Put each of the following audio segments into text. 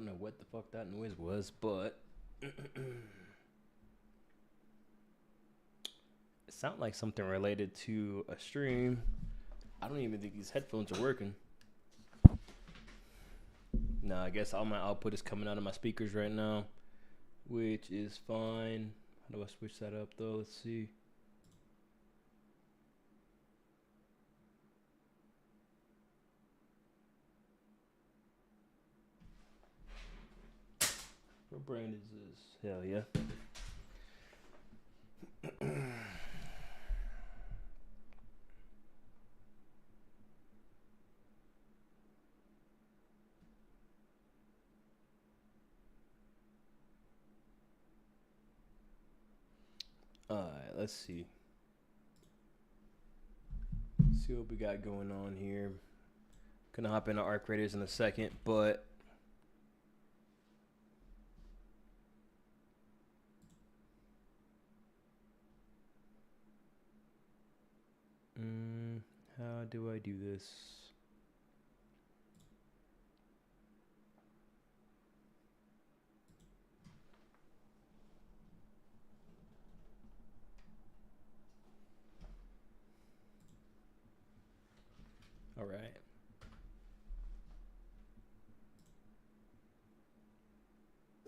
don't know what the fuck that noise was, but it sounded like something related to a stream. I don't even think these headphones are working. No, I guess all my output is coming out of my speakers right now, which is fine. How do I switch that up though? Let's see. What brand is this? Hell yeah. Alright, let's see. See what we got going on here. Gonna hop into Arc Raiders in a second, but how do I do this? All right.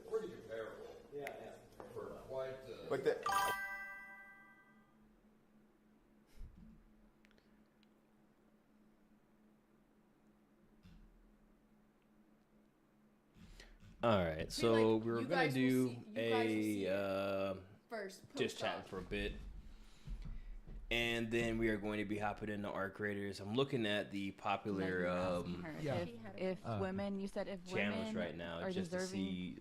Pretty comparable. Yeah. For quite. Like that. All right, so we were you gonna guys will do see- you guys will see a First, just post-op. chatting for a bit, and then we are going to be hopping into Arc Raiders. I'm looking at the popular Yeah. If women, you said if channels women right now are just to deserving, see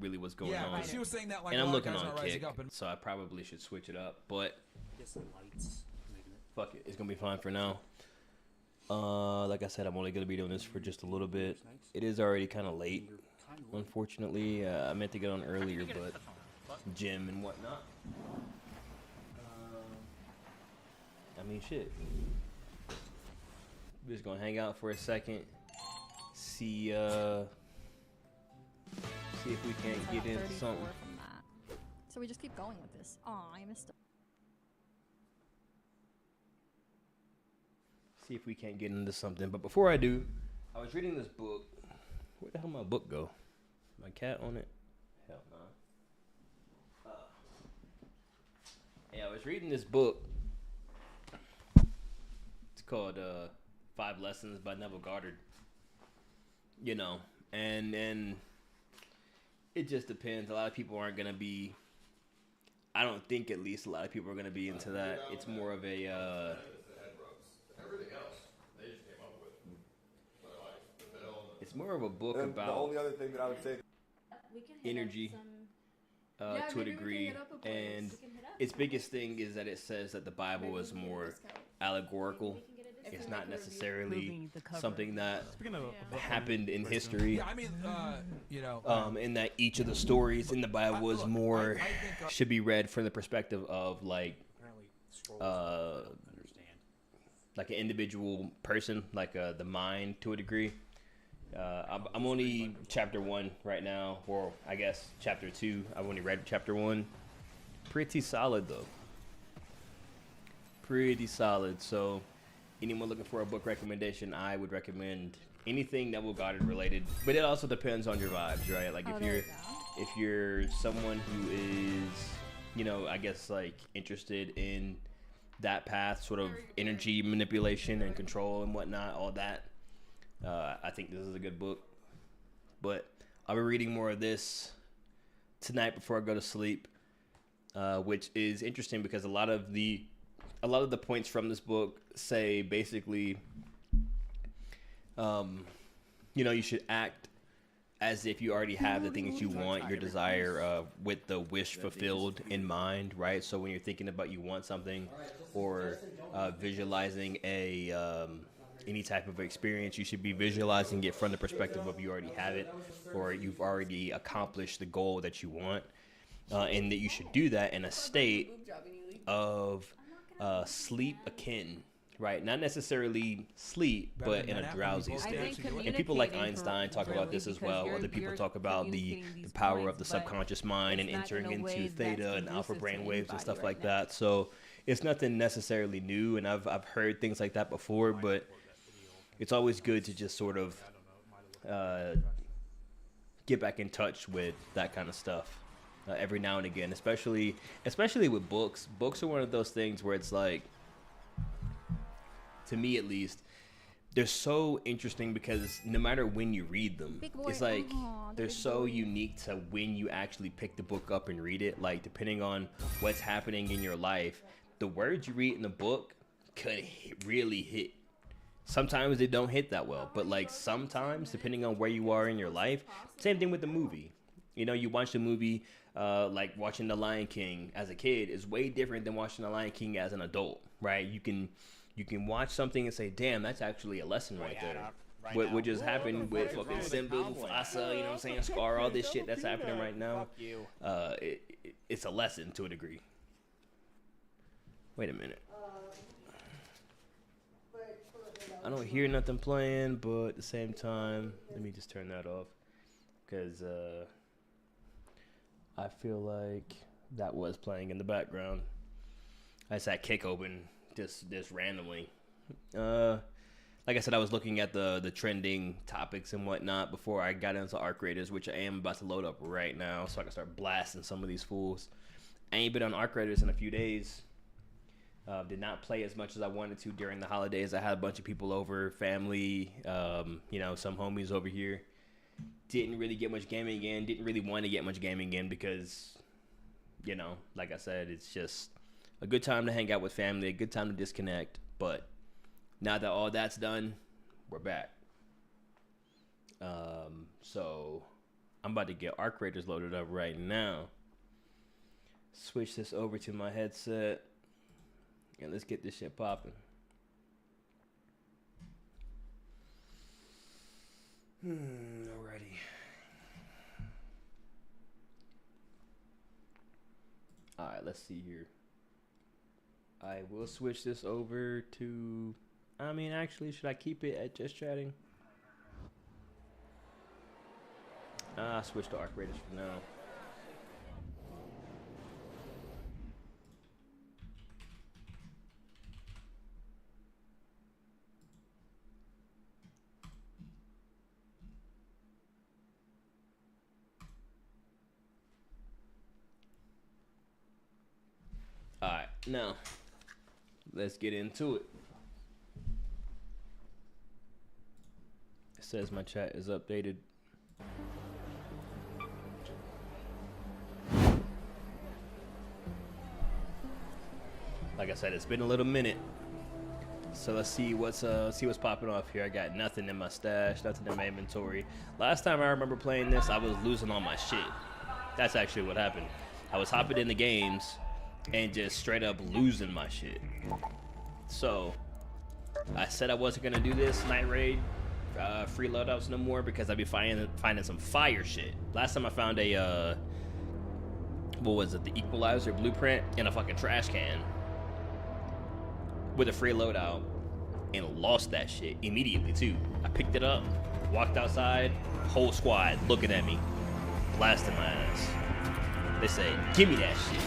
really what's going on. She was saying that like And a I'm lot of looking guys on aren't rising Kick, up and so I probably should switch it up. But Get some lights. fuck it, it's gonna be fine for now. Like I said, I'm only gonna be doing this for just a little bit. It is already kind of late, unfortunately. I meant to get on earlier, but gym and whatnot. I mean, shit. We're just gonna hang out for a second, see if we can't get into something. From that. So we just keep going with this. Aw, I missed it. See if we can't get into something. But before I do, I was reading this book. Where the hell my book go? My cat on it? Hell no. Yeah, I was reading this book. It's called 5 Lessons by Neville Goddard. You know, and it just depends. A lot of people aren't gonna be. I don't think, at least, a lot of people are gonna be into that. It's more of a. Everything else, they just came up with. But I like the film. It's more of a book And about the only other thing that I would say. energy to a degree, and its biggest thing is that it says that the Bible is more allegorical. It's not necessarily something that happened in history. yeah, I mean, you know, And that each of the stories in the Bible is more should be read from the perspective of like like an individual person, like the mind to a degree. I'm only chapter 1 right now, or I guess chapter 2. I've only read chapter 1. Pretty solid though. Pretty solid. So anyone looking for a book recommendation, I would recommend anything Neville Goddard related. But it also depends on your vibes, right? Like if you're someone who is, you know, I guess like interested in that path, sort of energy manipulation and control and whatnot, all that. I think this is a good book, but I'll be reading more of this tonight before I go to sleep, which is interesting because a lot of the points from this book say basically, you know, you should act as if you already have the things you want, your desire, with the wish fulfilled in mind, right? So when you're thinking about you want something, or visualizing any type of experience, you should be visualizing it from the perspective of you already have it, or you've already accomplished the goal that you want, and that you should do that in a state of sleep akin, right? Not necessarily sleep, Better but than in that a happened, drowsy you both I state. did. think And people like communicating Einstein talk about this as because well. you're- Other people you're talk about the communicating these power of points, the but subconscious mind and it's not in entering a way into that's theta and alpha conducive to brain waves and anybody stuff right like now. that. So it's nothing necessarily new, and I've heard things like that before, but it's always good to just sort of get back in touch with that kind of stuff every now and again, especially with books. Books are one of those things where it's like, to me at least, they're so interesting because no matter when you read them, Big boy. it's like Aw, the they're big so boy. unique to when you actually pick the book up and read it. Like, depending on what's happening in your life, the words you read in the book could really hit. Sometimes they don't hit that well, but like sometimes, depending on where you are in your life, same thing with the movie. You know, you watch the movie, like watching The Lion King as a kid is way different than watching The Lion King as an adult, right? You can watch something and say, damn, that's actually a lesson right there. What just happened with fucking Simba, Mufasa, you know what I'm saying, Scar, all this shit that's happening right now, it's a lesson to a degree. Wait a minute. I don't hear nothing playing, but at the same time, let me just turn that off, because I feel like that was playing in the background. I just had Kick open just randomly. Like I said, I was looking at the trending topics and whatnot before I got into Arc Raiders, which I am about to load up right now, so I can start blasting some of these fools. I ain't been on Arc Raiders in a few days. Did not play as much as I wanted to during the holidays. I had a bunch of people over, family, you know, some homies over here. Didn't really get much gaming in. Didn't really want to get much gaming in because, you know, like I said, it's just a good time to hang out with family, a good time to disconnect. But now that all that's done, we're back. So I'm about to get Arc Raiders loaded up right now. Switch this over to my headset. And let's get this shit popping. Alrighty. Alright, let's see here. I will switch this over to... I mean, actually, should I keep it at just chatting? I'll switch to Arc Raiders for now. Alright, now, let's get into it. It says my chat is updated. Like I said, it's been a little minute. So let's see what's popping off here. I got nothing in my stash, nothing in my inventory. Last time I remember playing this, I was losing all my shit. That's actually what happened. I was hopping in the games and just straight up losing my shit. So I said I wasn't gonna do this night raid free loadouts no more because I'd be finding some fire shit. Last time I found a what was it, the Equalizer blueprint in a fucking trash can with a free loadout and lost that shit immediately too. I picked it up, walked outside, whole squad looking at me, blasting my ass. They say, give me that shit.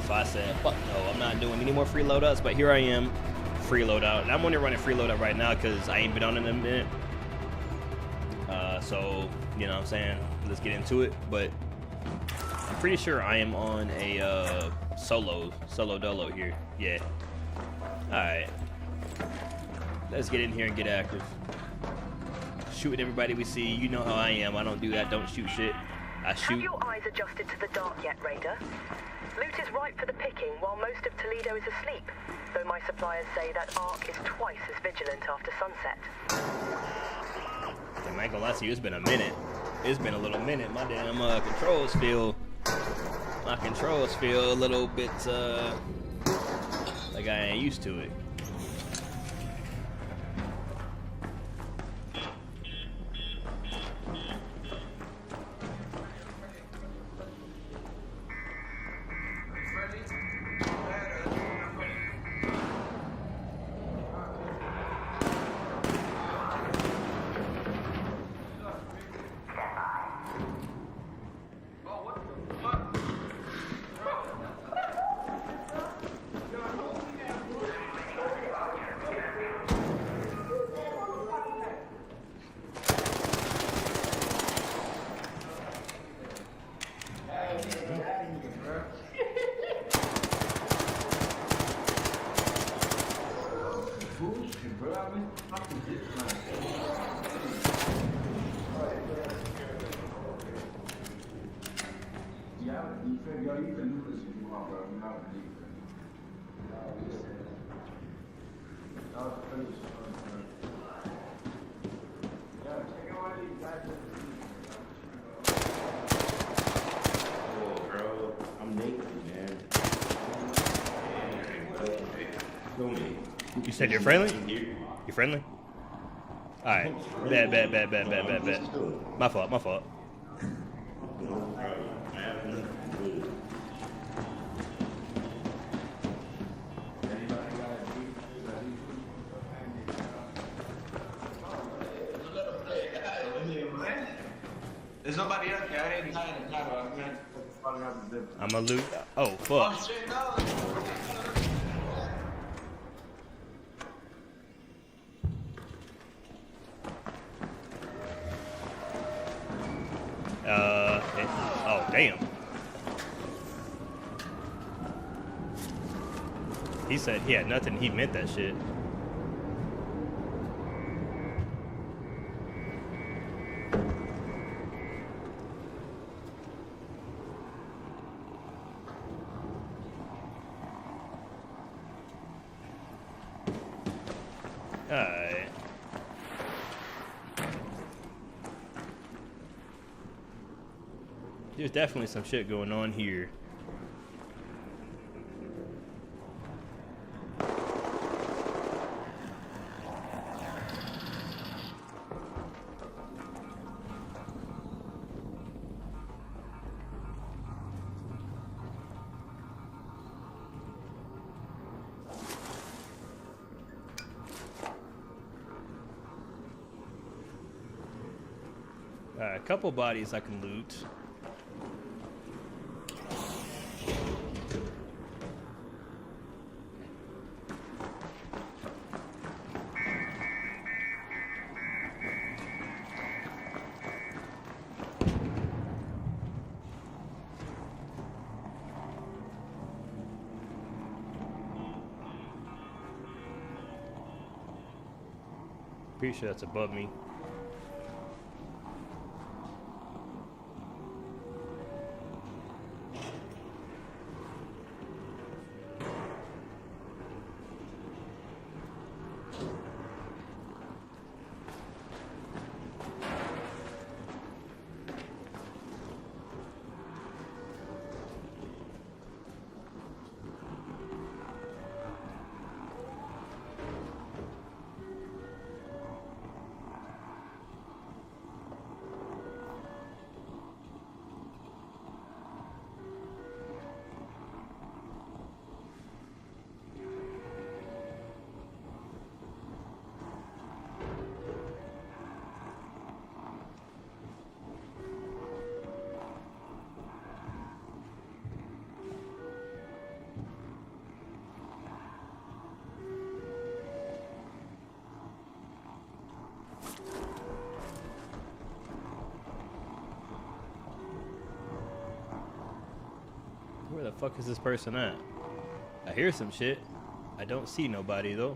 So I said, fuck no, I'm not doing any more free loadouts, but here I am, free loadout. And I'm only running free loadout right now because I ain't been on it in a minute. So, you know what I'm saying, let's get into it. But I'm pretty sure I am on a solo dolo here. Yeah. Alright. Let's get in here and get active. Shooting everybody we see. You know how I am. I don't do that. Don't shoot shit. I shoot. Have your eyes adjusted to the dark yet, Raider? Loot is ripe for the picking while most of Toledo is asleep, though my suppliers say that Ark is twice as vigilant after sunset. Damn, I ain't gonna lie to you, it's been a minute. It's been a little minute. My damn controls feel a little bit like I ain't used to it. Oh, bro, I'm naked, man. Show me. You said you're friendly? Here. You friendly? All right. Bet. My fault. There's nobody up here. I ain't behind the title. I'm a loot. Oh, fuck. Oh shit, no. Oh, damn. He said he had nothing. He meant that shit. Alright. There's definitely some shit going on here. A couple bodies I can loot. Pretty sure that's above me. Where the fuck is this person at? I hear some shit. I don't see nobody though.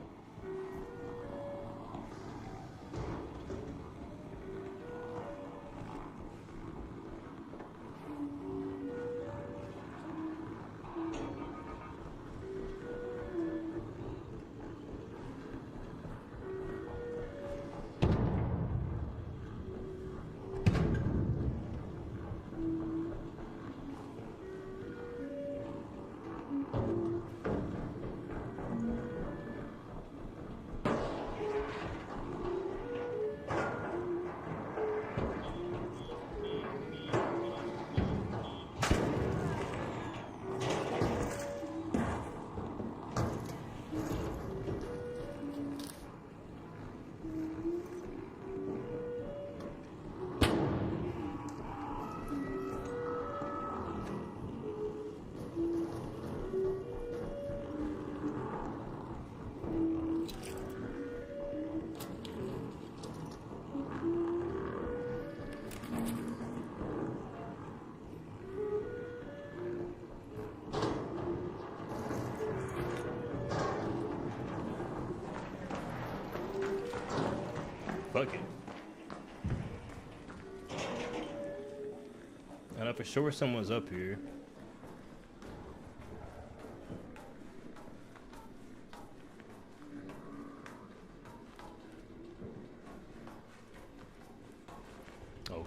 Fuck it. I know for sure someone's up here.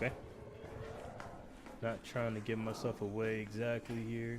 Okay. Not trying to give myself away exactly here.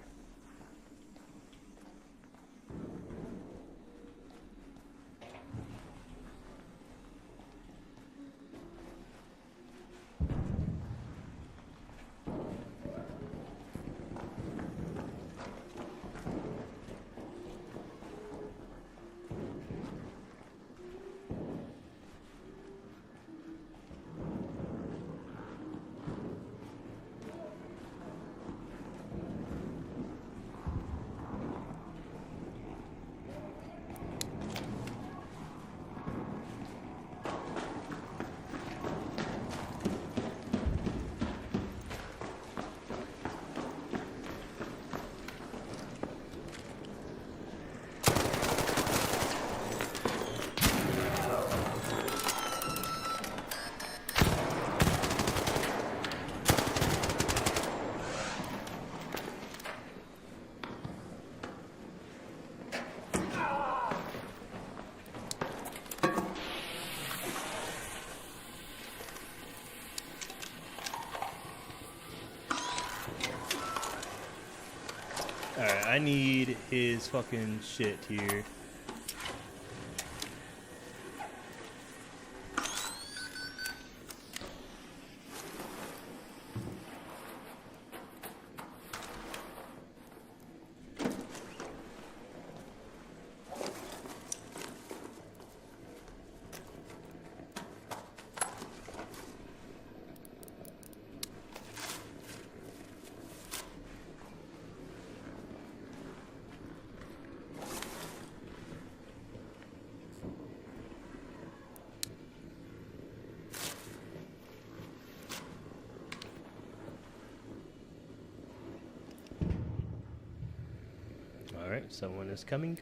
Alright, I need his fucking shit here. Alright, someone is coming.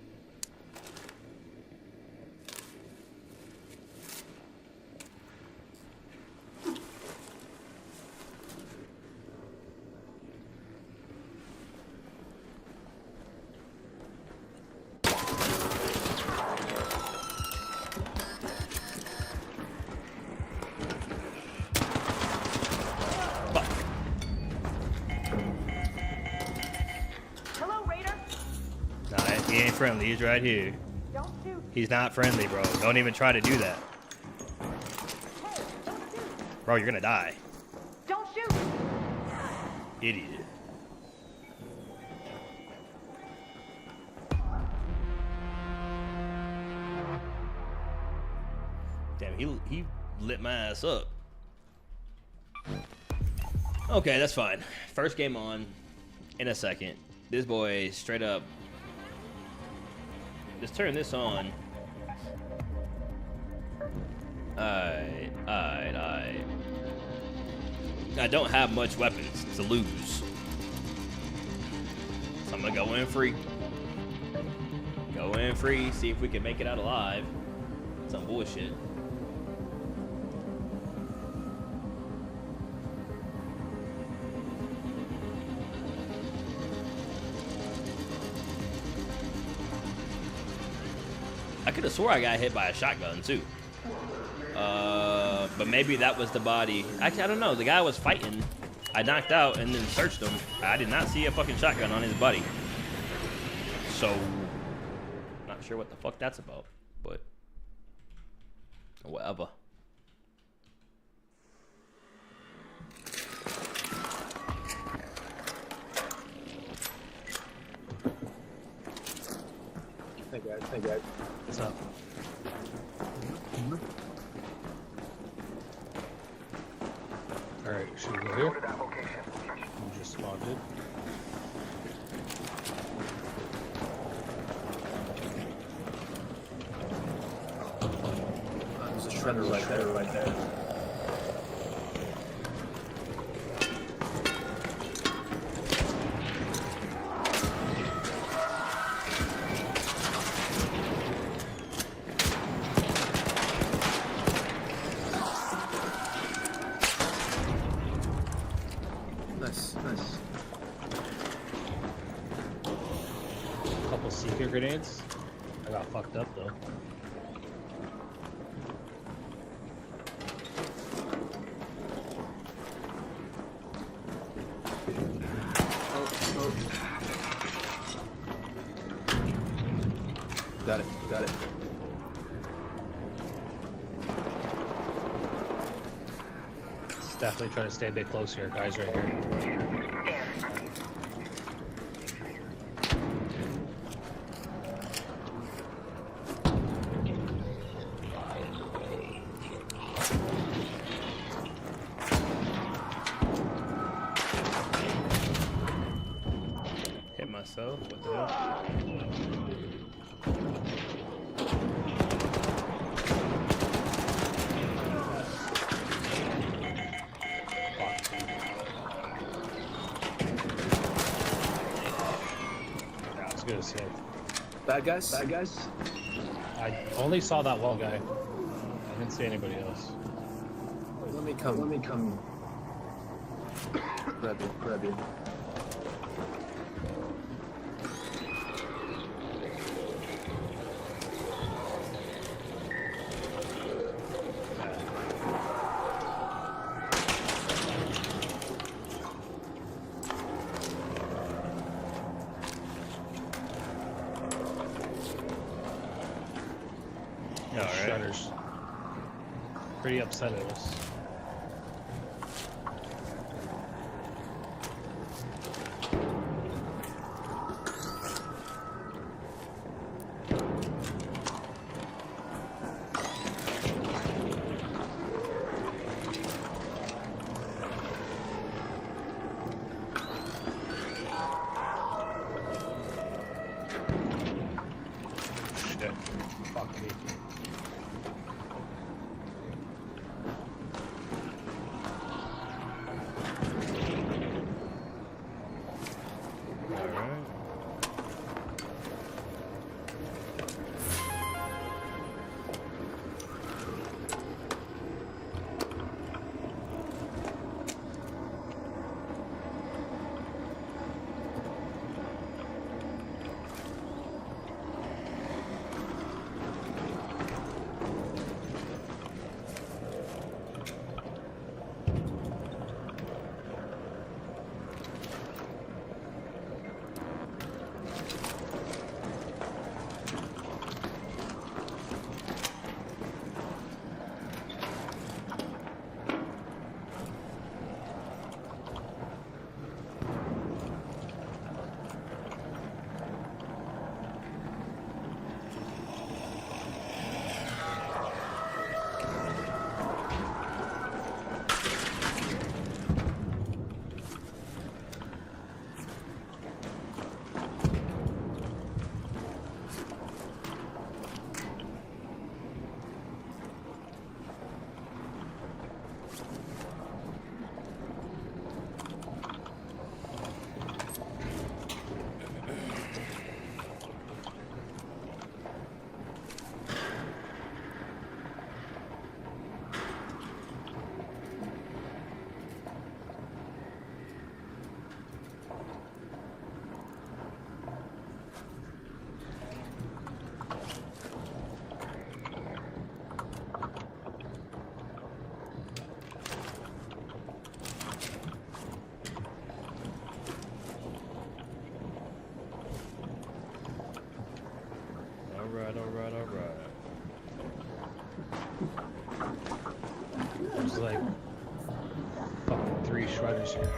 He ain't friendly. He's right here. Don't shoot. He's not friendly, bro. Don't even try to do that. Hey, don't shoot. Bro, you're gonna die. Don't shoot. Idiot. Damn, he lit my ass up. Okay, that's fine. First game on in a second. This boy straight up. Just turn this on. Alright. I don't have much weapons to lose. So I'm gonna go in free. Go in free, see if we can make it out alive. Some bullshit. I could have swore I got hit by a shotgun too. But maybe that was the body. Actually, I don't know. The guy was fighting. I knocked out and then searched him. I did not see a fucking shotgun on his buddy. So, not sure what the fuck that's about, but whatever. Hey guys. What's up? Alright, should we go here? You just spawned it. There's a shredder right there. Nice. Couple seeker grenades. I got fucked up though. Got it. Got it. Definitely try to stay a bit close here, guys, right here. Hit myself. What the hell? That was good save. Bad guys? Bad guys? I only saw that one guy. I didn't see anybody else. Let me come. Grab you. Alright. Shutters. Pretty upset at us. Shit. Fuck me. Alright. Alright. There's like fucking 3 shredders here.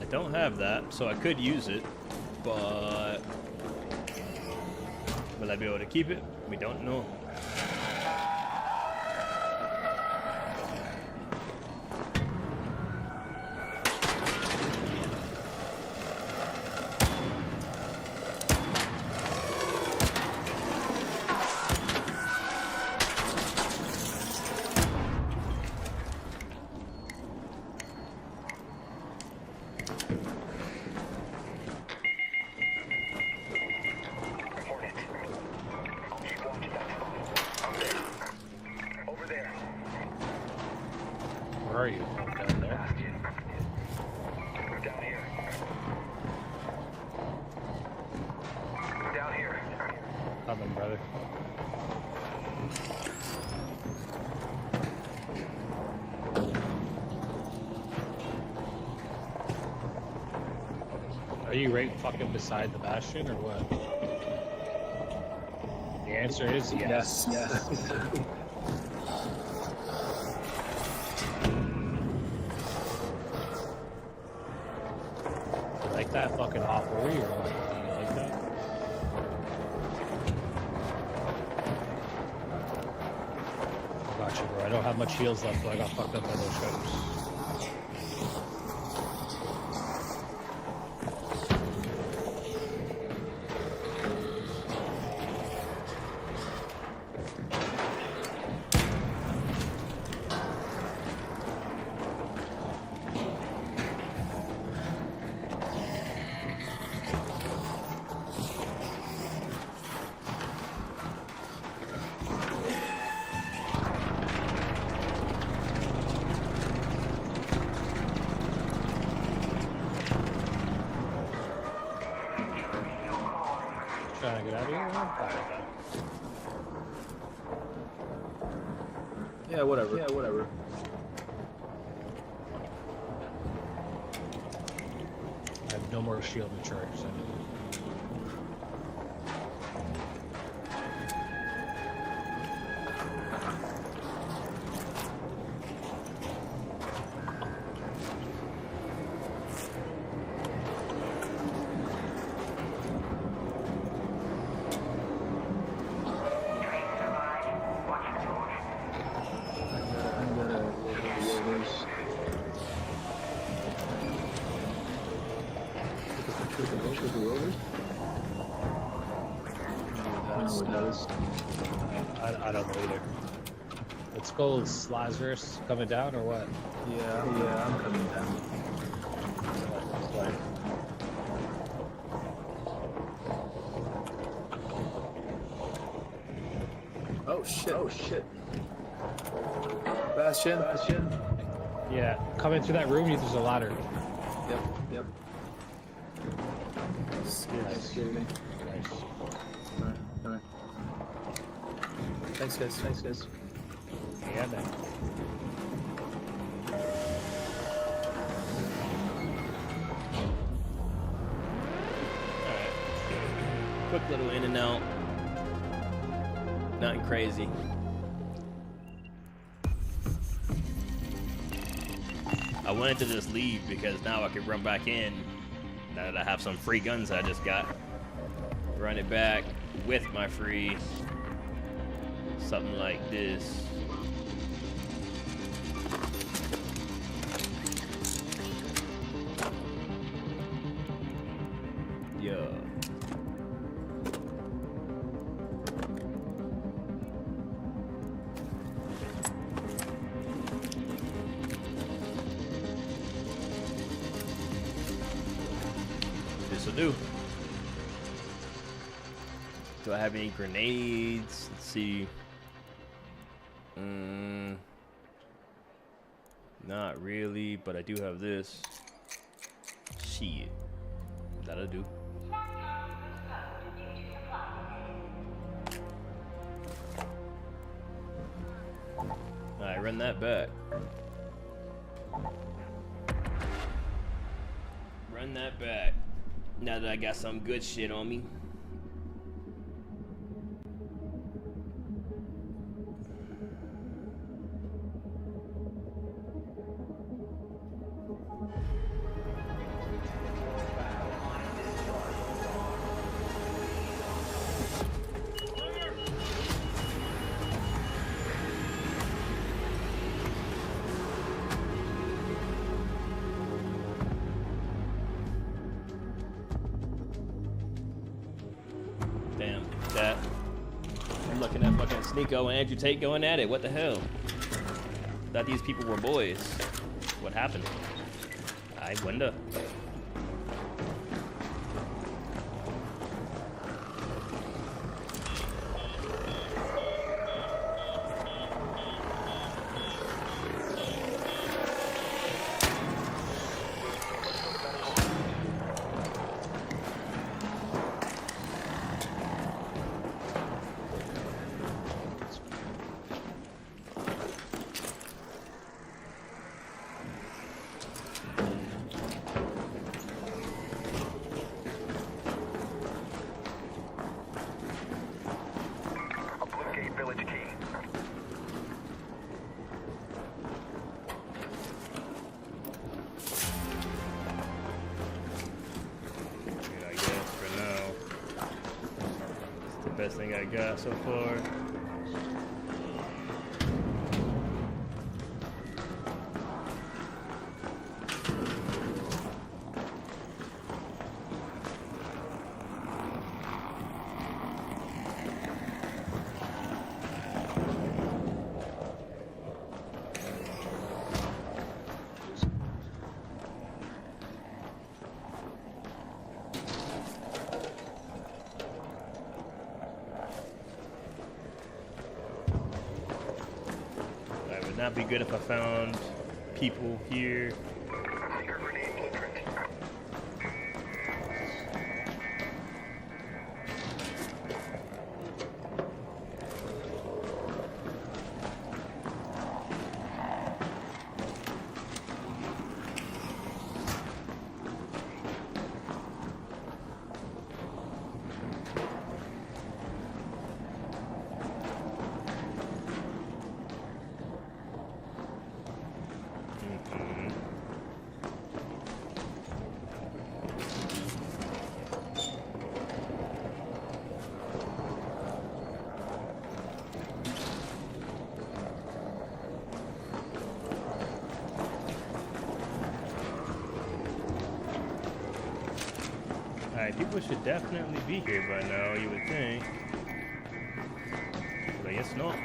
I don't have that, so I could use it, but will I be able to keep it? We don't know. Where are you? Down there? Down here. Down here. Coming, brother. Are you right fucking beside the bastion or what? The answer is yes. Yes. You like that fucking hoppery or what? Do you like that? I got you, bro. I don't have much heals left, so I got fucked up by those shutters. Trying to get out of here? Alright. Yeah, whatever. Yeah, whatever. I have no more shield to charge. So. I don't know either. Let's go with Lazarus coming down or what? Yeah, I'm coming down. Oh shit. Bastion. Yeah, coming through that room, there's a ladder. Yep. Scared me. Nice. Alright. Thanks guys. Yeah, man. Quick little in and out. Nothing crazy. I wanted to just leave because now I could run back in. Now that I have some free guns I just got. Run it back with my free. Something like this. Yeah. This'll do. Do I have any grenades? Let's see. Not really, but I do have this. Shit. That'll do. Alright, run that back. Run that back. Now that I got some good shit on me. Damn, that. I'm looking at fucking Sneeko and Andrew Tate going at it. What the hell? Thought these people were boys. What happened? I wonder. best thing I got so far. Not be good if I found people here. Alright, people should definitely be here by now, you would think. But I guess not.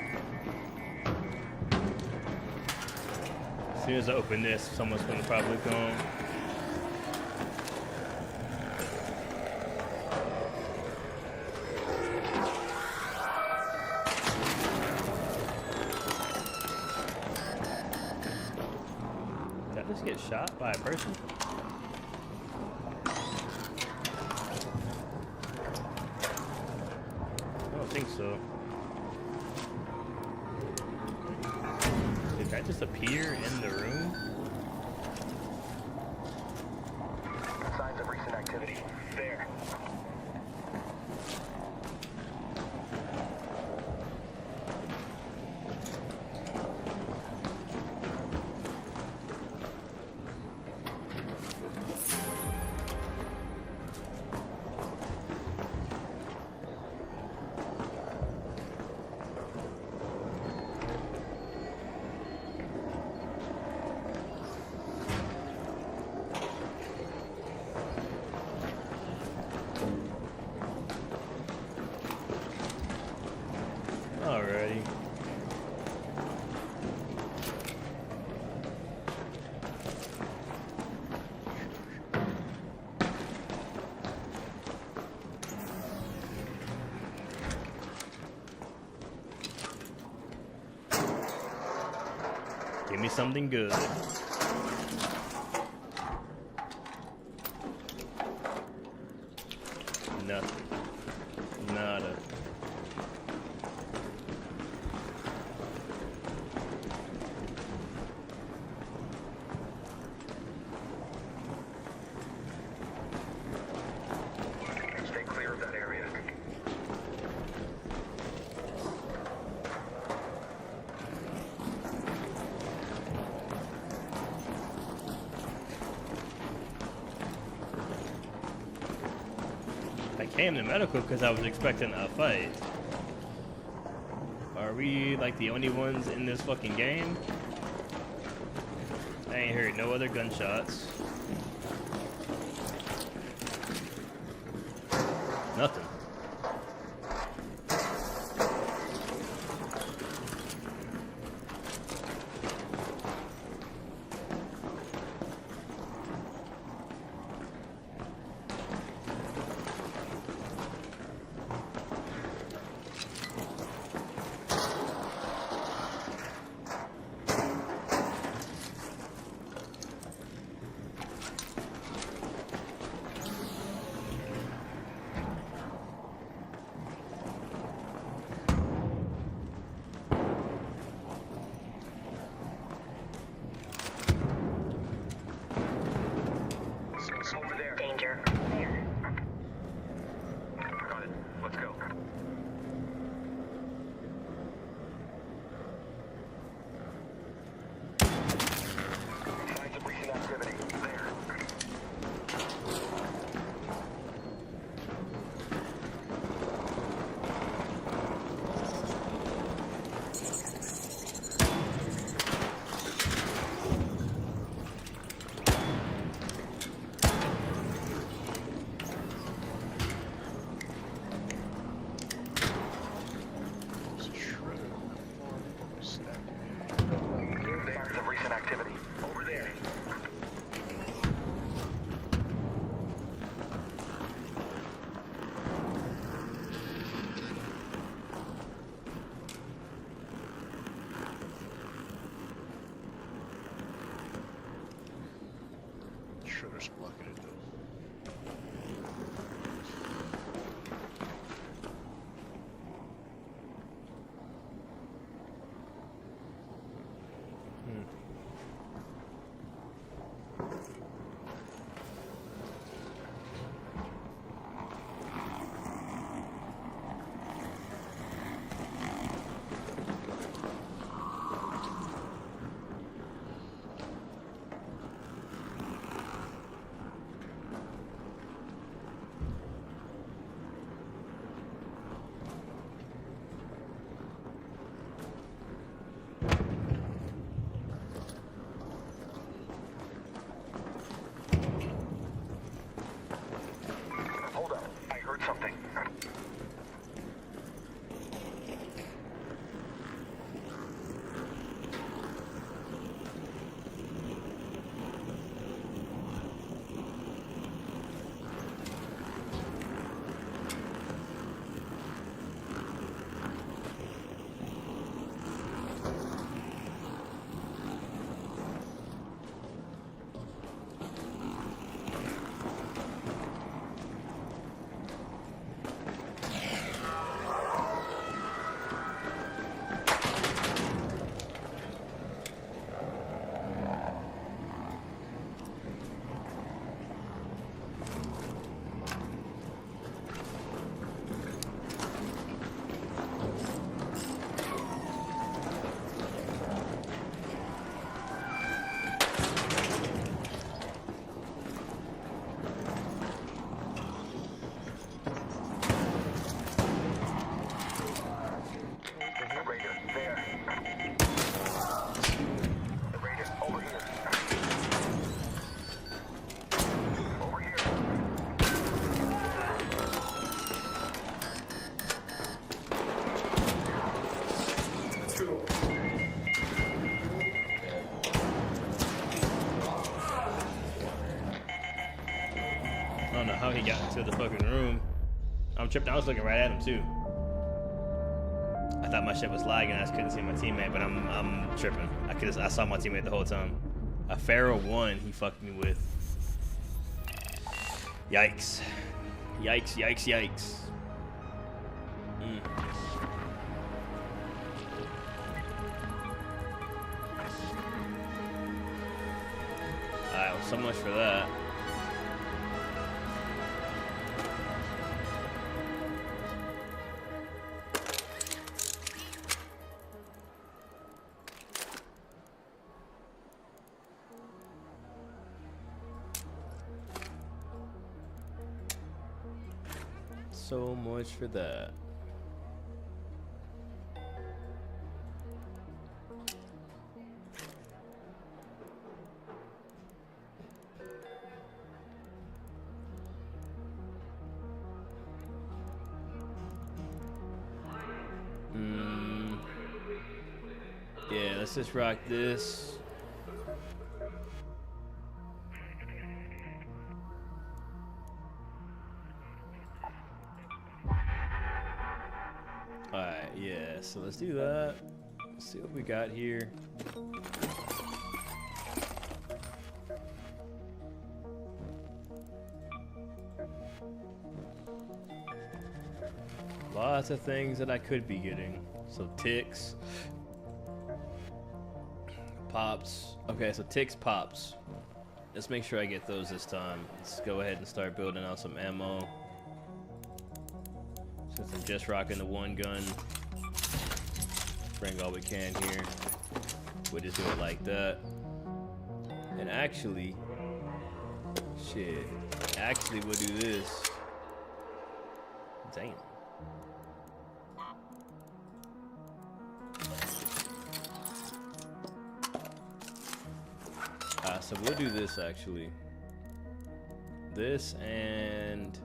As soon as I open this, someone's gonna probably come. Did I just get shot by a person? I think so. Did that just appear in the room? Signs of recent activity. There. Alrighty. Give me something good. Nothing. Nada. Stay clear of that area. I came to medical because I was expecting a fight. Are we like the only ones in this fucking game? I ain't heard no other gunshots. Nothing. Shredder's blocking it though. Hold on, I heard something. Raider, there. Raider, over here. Over here. Let's go. I don't know how he got into the fucking room. I'm tripping. I was looking right at him too. I thought my shit was lagging. I just couldn't see my teammate, but I'm tripping. I saw my teammate the whole time. A Pharaoh 1 he fucked me with. Yikes. Yikes, yikes, yikes. Alright, well, so much for that. So much for that. Yeah, let's just rock this. Alright, yeah, so let's do that. Let's see what we got here. Lots of things that I could be getting. So ticks. Pops. Okay, so ticks, pops. Let's make sure I get those this time. Let's go ahead and start building out some ammo. Since I'm just rocking the one gun, bring all we can here. We'll just do it like that. And actually, shit. Actually, we'll do this. Damn. So we'll do this actually. This and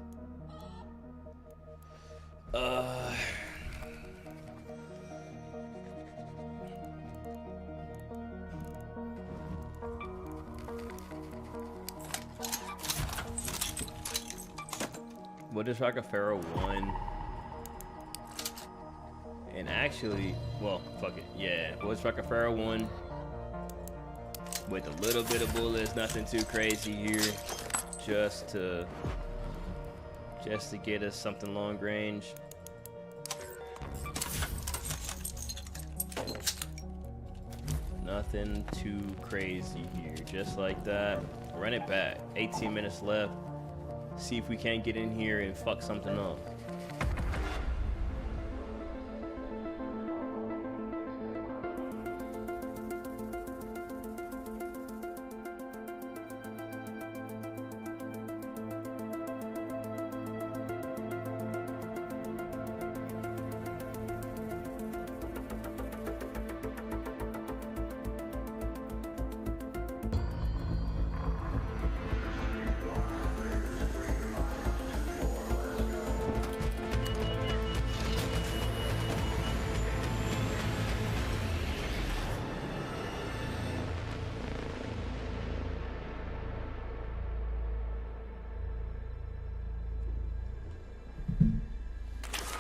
we'll just rock a Pharaoh 1. And actually, well, fuck it. Yeah, we'll just rock a Pharaoh 1. with a little bit of bullets, nothing too crazy here, just to get us something long range. Nothing too crazy here, just like that. Run it back. 18 minutes left. See if we can't get in here and fuck something up.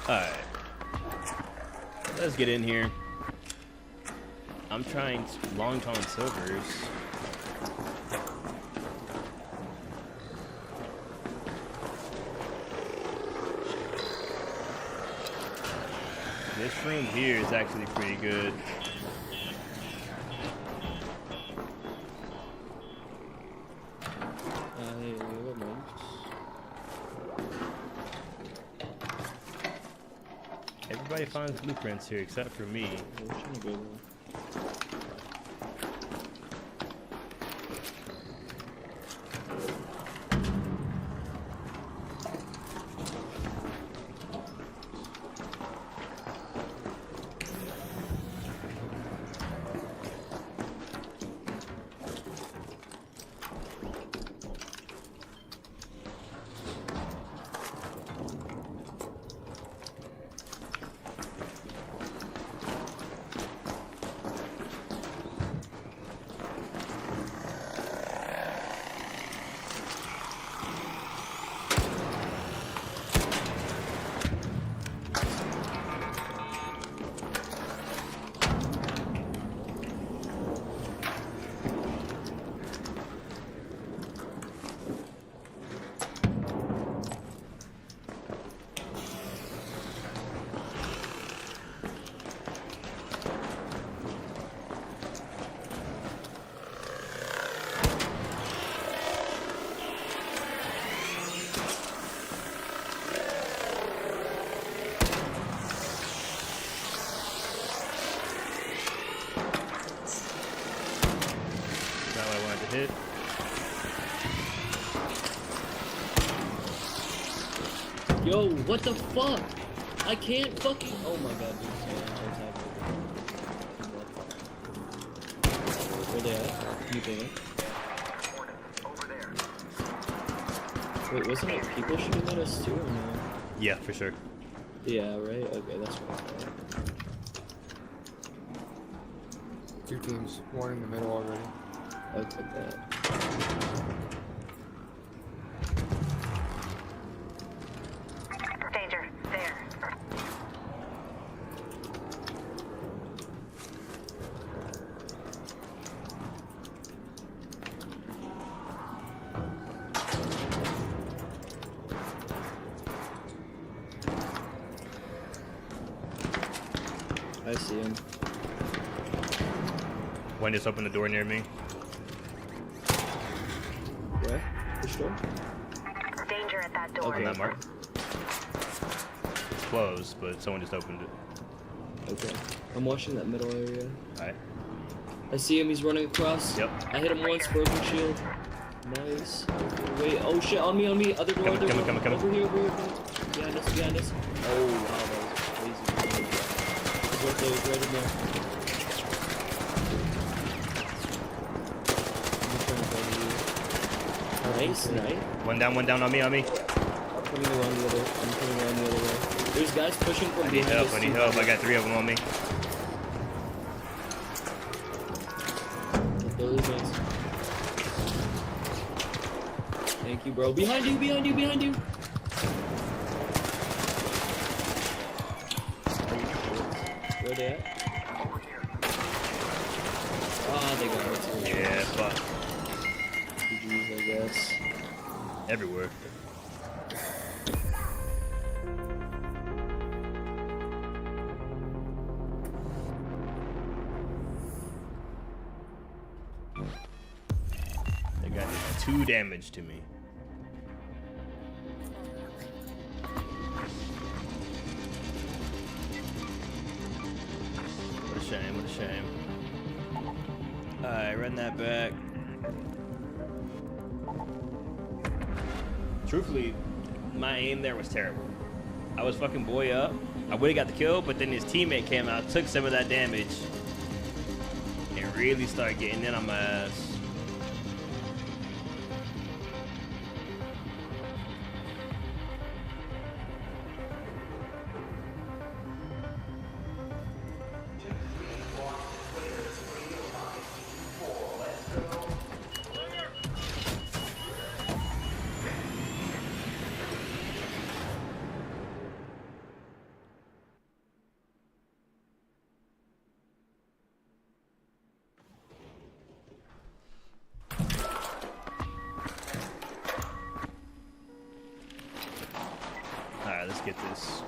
Alright. Let's get in here. I'm trying long tone silvers. This room here is actually pretty good. Everybody finds blueprints here except for me. Hit. Yo, what the fuck? I can't fucking. Oh my god, dude. Where they at? You think? Wait, wasn't it people shooting at us too or no? Yeah, for sure. Yeah, right? Okay, that's what I thought. Two teams, one in the middle already. I'll take that. Danger, there. I see him. One just opened the door near me. Where? Which door? Danger at that door. Okay. That mark. It's closed, but someone just opened it. Okay. I'm watching that middle area. Alright. I see him, he's running across. Yep. I hit him once, broken shield. Nice. Wait, oh shit, on me, other door, Coming. Over here. Behind us. Oh wow, that was crazy. He's right in there. Nice. One down on me. I'm coming around the other way. There's guys pushing from behind us. I need help. I got 3 of them on me. Those guys. Thank you, bro. Behind you. Where they at? Ah, they got it. Yeah, fuck us. Everywhere. That guy did 2 damage to me. What a shame, what a shame. Alright, run that back. Truthfully, my aim there was terrible. I was fucking boy up. I would've got the kill, but then his teammate came out, took some of that damage, and really started getting in on my ass. Alright, let's get this.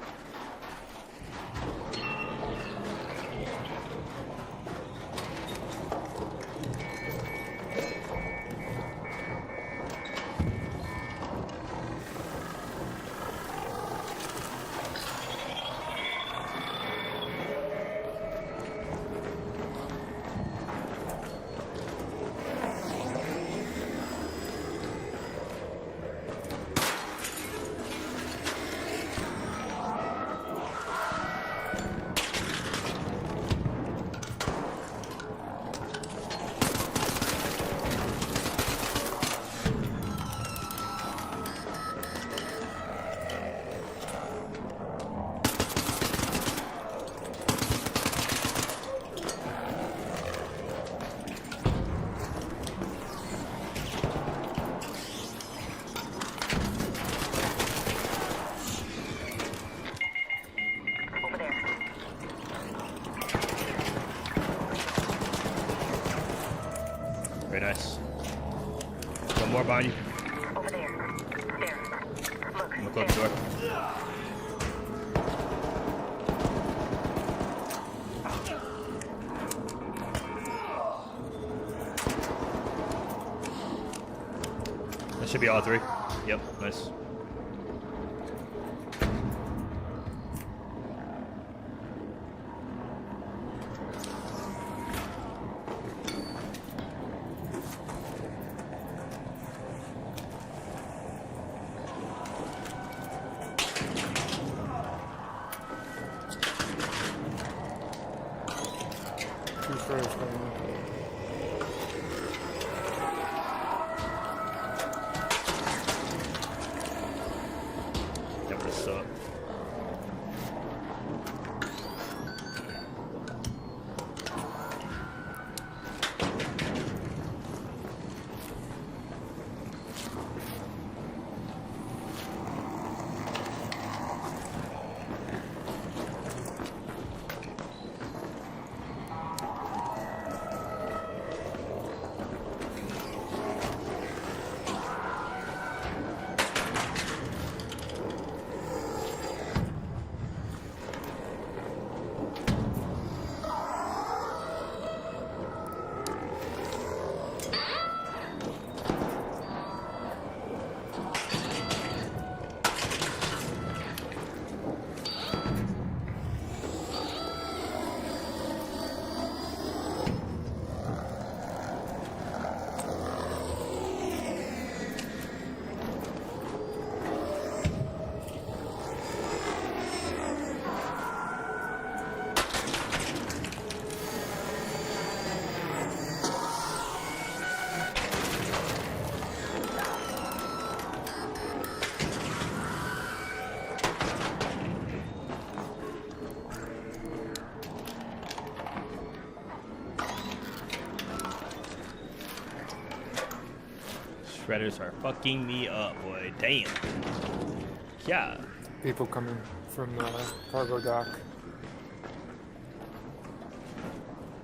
Very nice. One more behind you. Over there. There. Look. I'm gonna close the door. That should be all 3. Yep, nice. That would suck. Shredders are fucking me up, boy. Damn. Yeah. People coming from the cargo dock.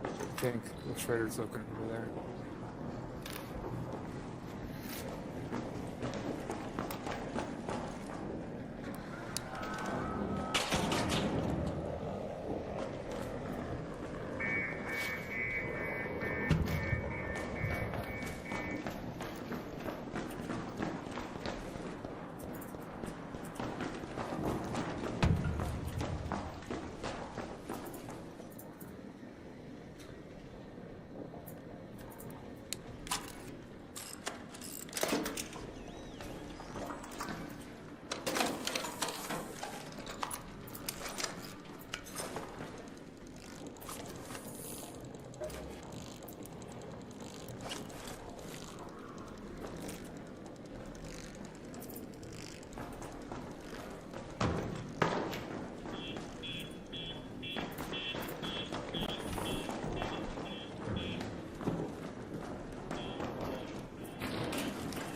I think the shredder's looking over there.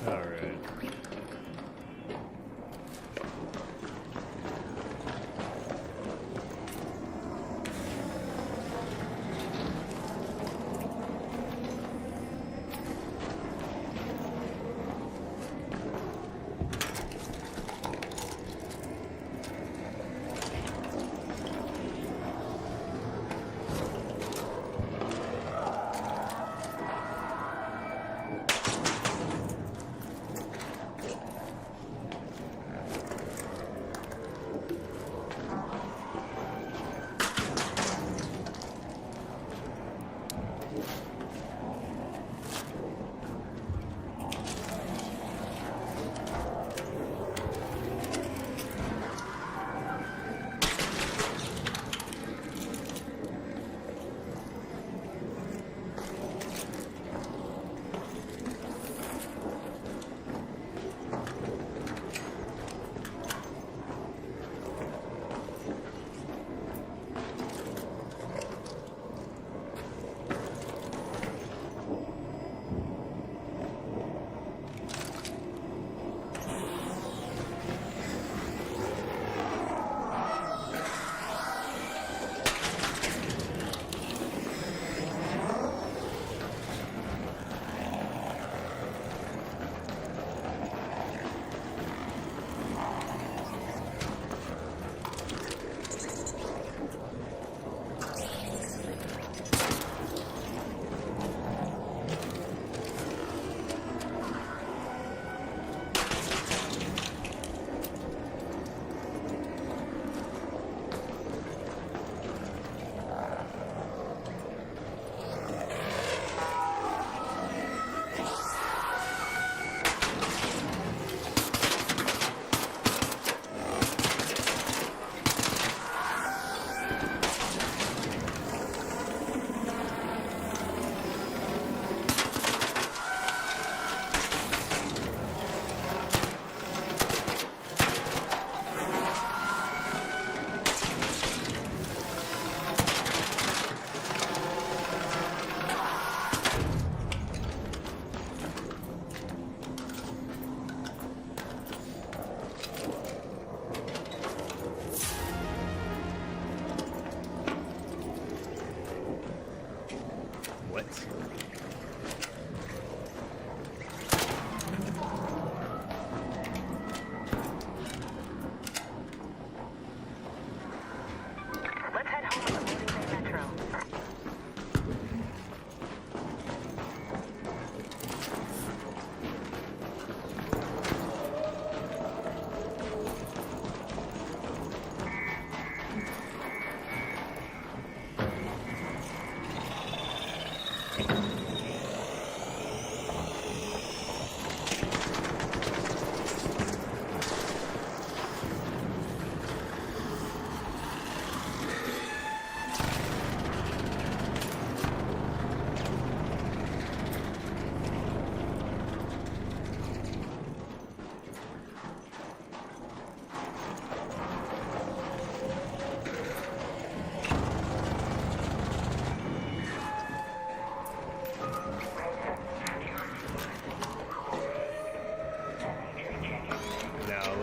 All right.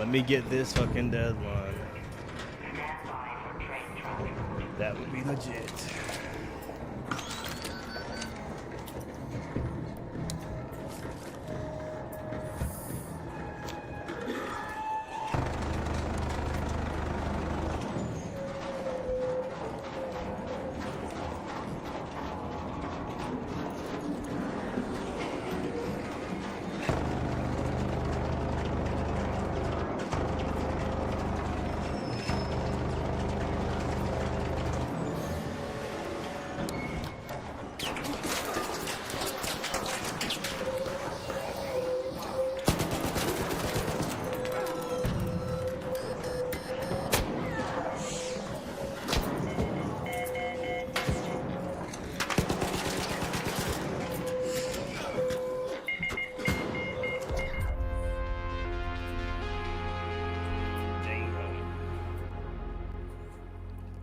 Let me get this fucking deadline. That would be legit.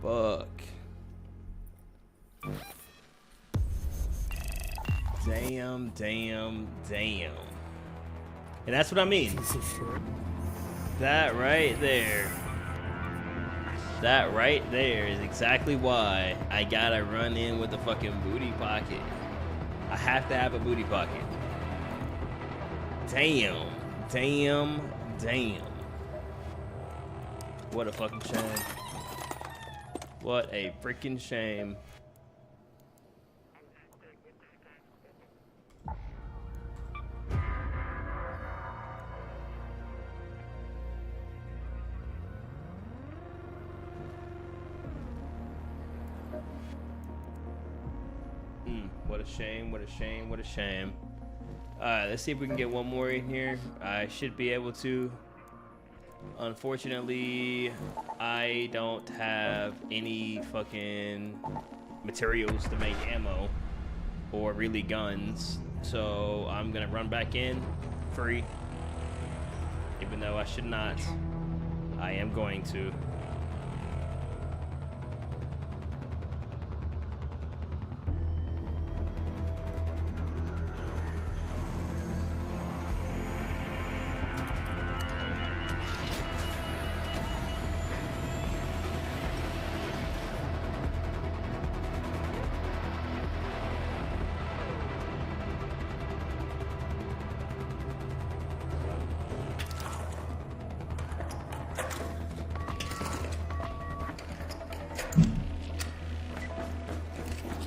Fuck. Damn. And that's what I mean. That right there. That right there is exactly why I gotta run in with a fucking booty pocket. I have to have a booty pocket. Damn. Damn. Damn. What a fucking shame. What a freaking shame. What a shame, what a shame, what a shame. Alright, let's see if we can get one more in here. I should be able to. Unfortunately, I don't have any fucking materials to make ammo or really guns. So I'm gonna run back in free. Even though I should not, I am going to.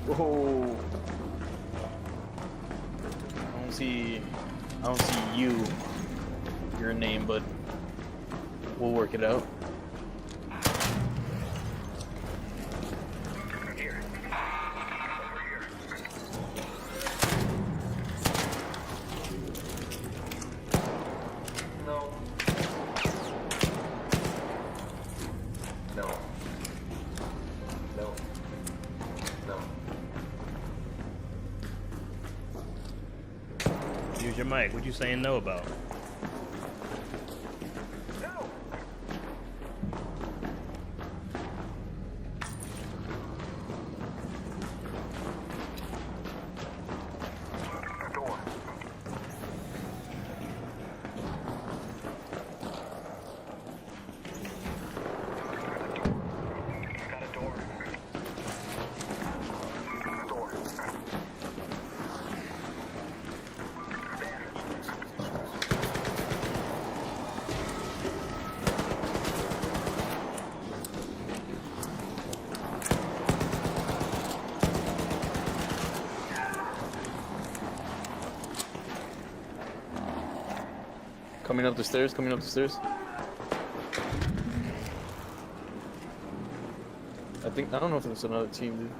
Whoa. I don't see your name, but we'll work it out. Use your mic. What you saying no about? Coming up the stairs, coming up the stairs. I don't know if it's another team, dude.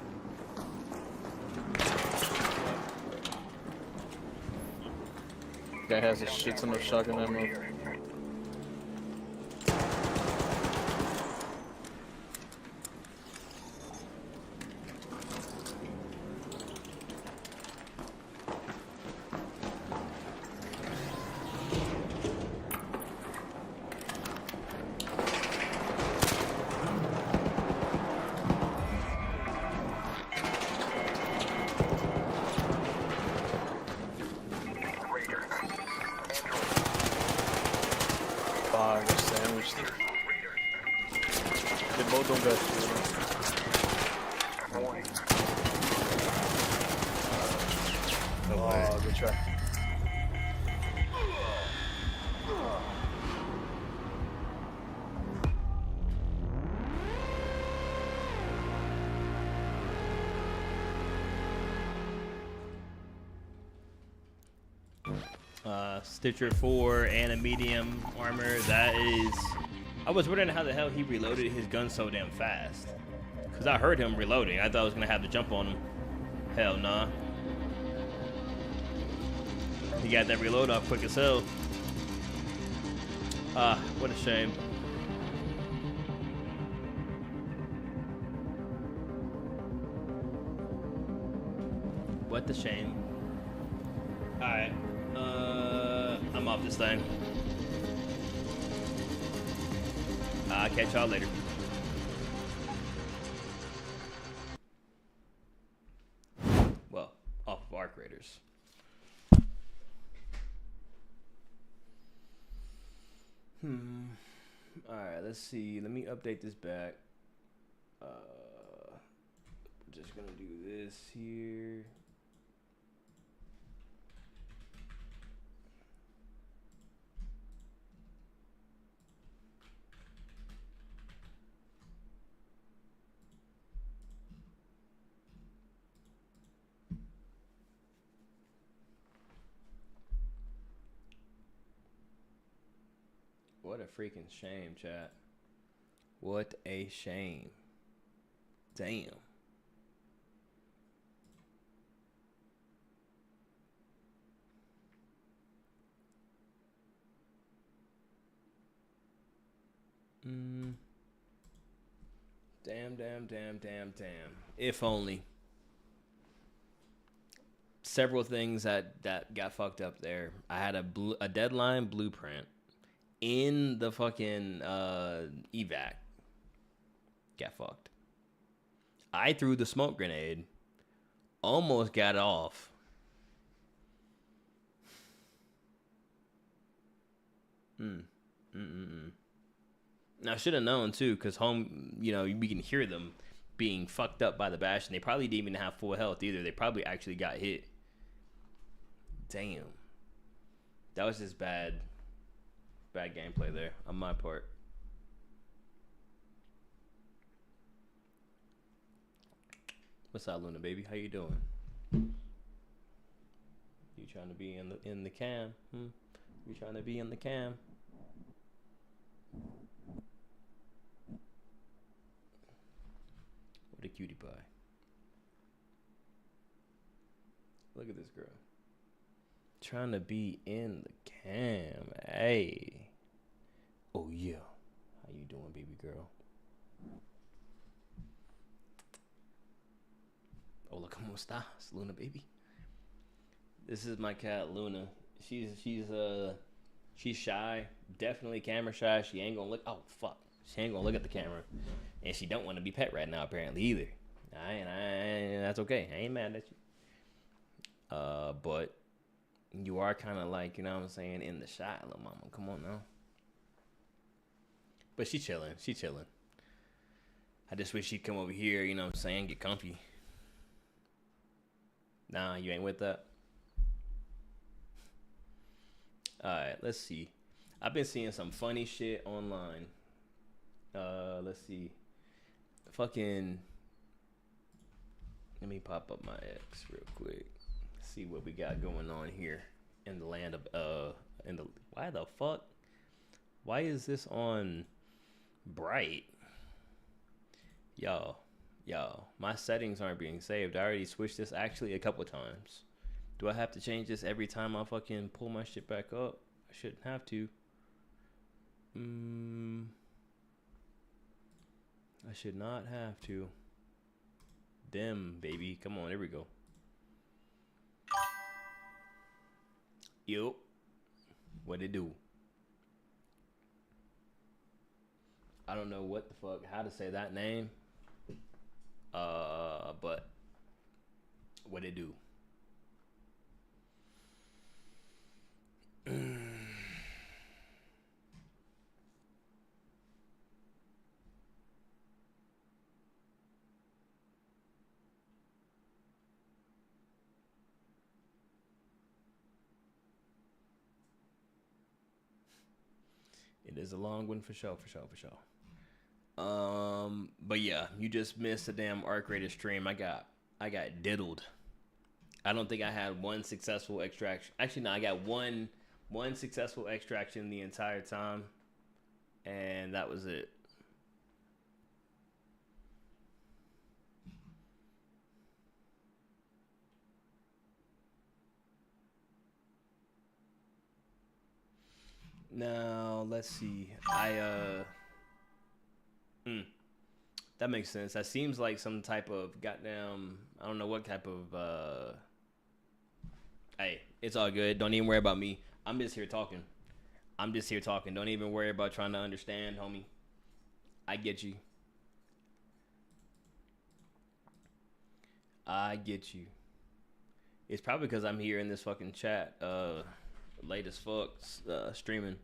Guy has a shit ton of shotgun ammo. Sandwiched. They both don't got shit. Oh, good try. Stitcher 4 and a medium armor. That is... I was wondering how the hell he reloaded his gun so damn fast. Because I heard him reloading. I thought I was going to have to jump on him. Hell nah. He got that reload off quick as hell. Ah, what a shame. What a shame. Alright. I'm off this thing. I'll catch y'all later. Well, off of Arc Raiders. Alright, let's see. Let me update this back. Just gonna do this here. What a freaking shame, chat. What a shame. Damn. Damn. If only. Several things that got fucked up there. I had a deadline blueprint in the fucking evac. Got fucked. I threw the smoke grenade. Almost got off. I should have known too, because home, we can hear them being fucked up by the bash, and they probably didn't even have full health either. They probably actually got hit. Damn. That was just bad gameplay there on my part. What's up, Luna baby? How you doing? You trying to be in the cam? You trying to be in the cam? What a cutie pie. Look at this girl. Trying to be in the cam. Hey. Oh yeah. How you doing, baby girl? Hola, ¿cómo estás, Luna baby? This is my cat Luna. She's shy, definitely camera shy. She ain't gonna look. Oh fuck, she ain't gonna look at the camera, and she don't want to be pet right now apparently either. That's okay. I ain't mad at you. But you are kind of like, what I'm saying, in the shot, little mama. Come on now. But she chilling. I just wish she'd come over here. What I'm saying, get comfy. Nah, you ain't with that. Alright, let's see. I've been seeing some funny shit online. Let's see. Fucking. Let me pop up my X real quick. See what we got going on here in the land of why the fuck? Why is this on bright? Y'all, my settings aren't being saved. I already switched this actually a couple times. Do I have to change this every time I fucking pull my shit back up? I shouldn't have to. I should not have to. Dim, baby. Come on, here we go. Yup. What it do? I don't know what the fuck, how to say that name. But what it do? It is a long one for sure. But yeah, you just missed a damn arc rated stream. I got diddled. I don't think I had one successful extraction. Actually, no, I got one successful extraction the entire time, and that was it. Now, let's see. That makes sense. That seems like some type of goddamn, I don't know what type of, hey, it's all good. Don't even worry about me. I'm just here talking. Don't even worry about trying to understand, homie. I get you. It's probably because I'm here in this fucking chat, late as fuck, streaming.